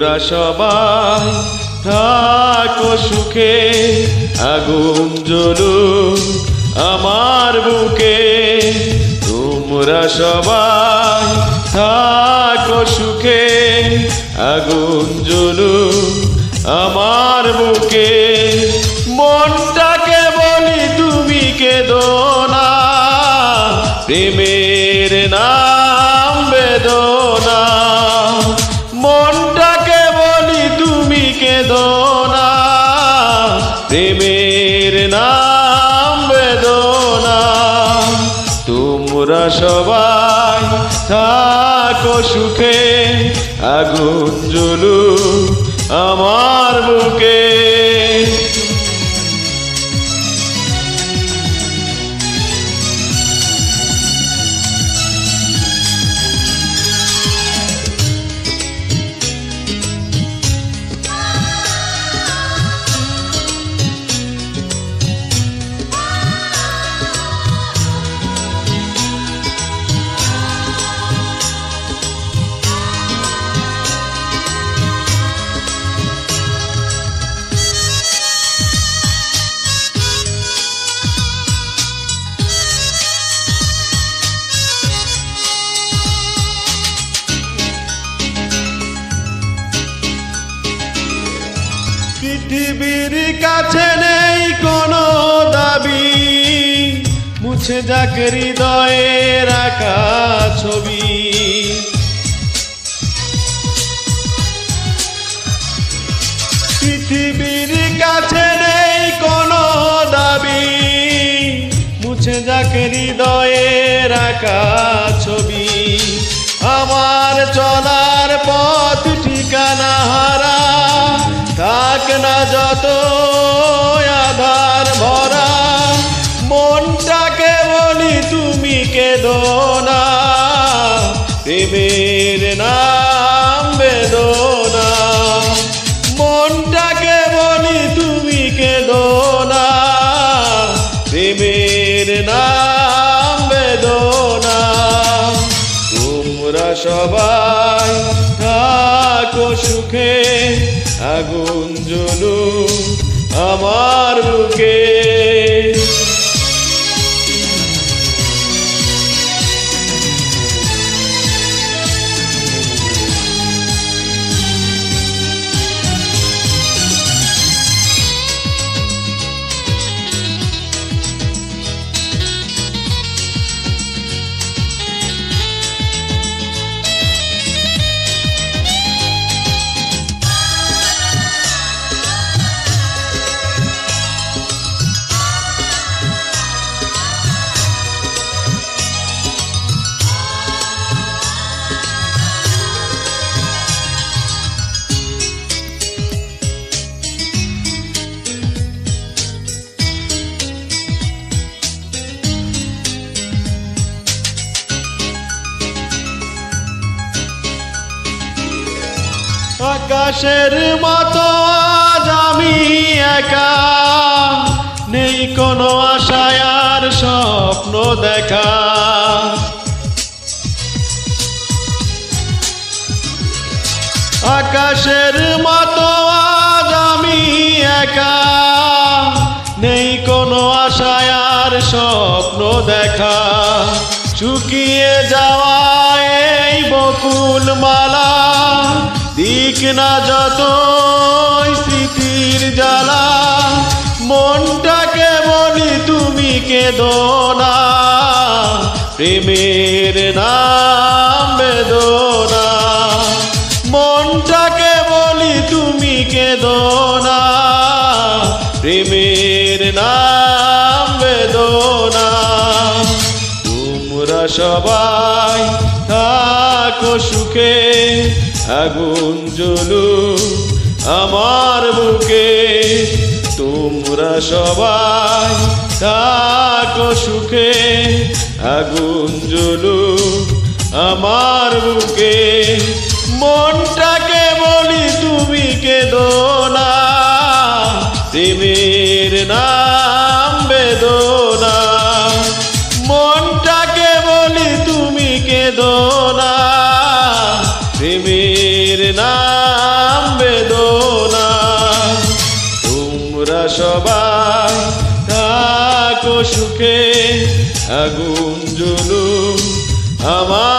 তোমরা সবাই থাকো সুখে, আগুন জ্বলুক আমার বুকে। তোমরা সবাই থাকো সুখে, আগুন জ্বলুক আমার বুকে। মনটাকে বলি তুমি কেঁদো না, প্রেমের নাম বেদনা। মনটাকে বলি তুমি কেঁদো না, প্রেমের নাম বেদনা। তোমরা সবাই থাকো সুখে, আগুন জ্বলুক আমার বুকে। পৃথিবীর কাছে নেই কোনো দাবি, মুছে যাক হৃদয়ের আঁকা ছবি। পৃথিবীর কাছে নেই কোনো দাবি, মুছে যাক হৃদয়ের আঁকা ছবি। আমার চলার পথ ঠিকানা হারা, থাক না যত আধার ভরা। মনটাকে বলি তুমি কেঁদো না, প্রেমের নাম বেদনা। মনটাকে বলি তুমি কেঁদো না, প্রেমের নাম বেদনা। তোমরা সবাই থাকো সুখে, আগুন জ্বলুক আমার বুকে। আকাশের মতো আজ আমি একা, নেই কোনো আশায় আর স্বপ্ন দেখা। আকাশের মতো আজ আমি একা, নেই কোনো আশায় আর স্বপ্ন দেখা। শুকিয়ে যাওয়া এই বকুল মালা, দিক না যত স্মৃতির জ্বালা। মনটাকে বলি তুমি কেঁদো না, প্রেমের নাম বেদনা। মনটাকে বলি তুমি কেঁদো না, প্রেমের নাম বেদনা। তোমরা সবাই থাকো সুখে, আগুন জ্বলুক আমার বুকে। তোমরা সবাই থাকো সুখে, আগুন জ্বলুক আমার বুকে। মনটাকে বলি তুমি কেঁদো না, প্রেমের নাম বেদনা। মনটাকে বলি তুমি কেঁদো না, প্রেমের নাম সুখে আগুন জ্বলুক আমার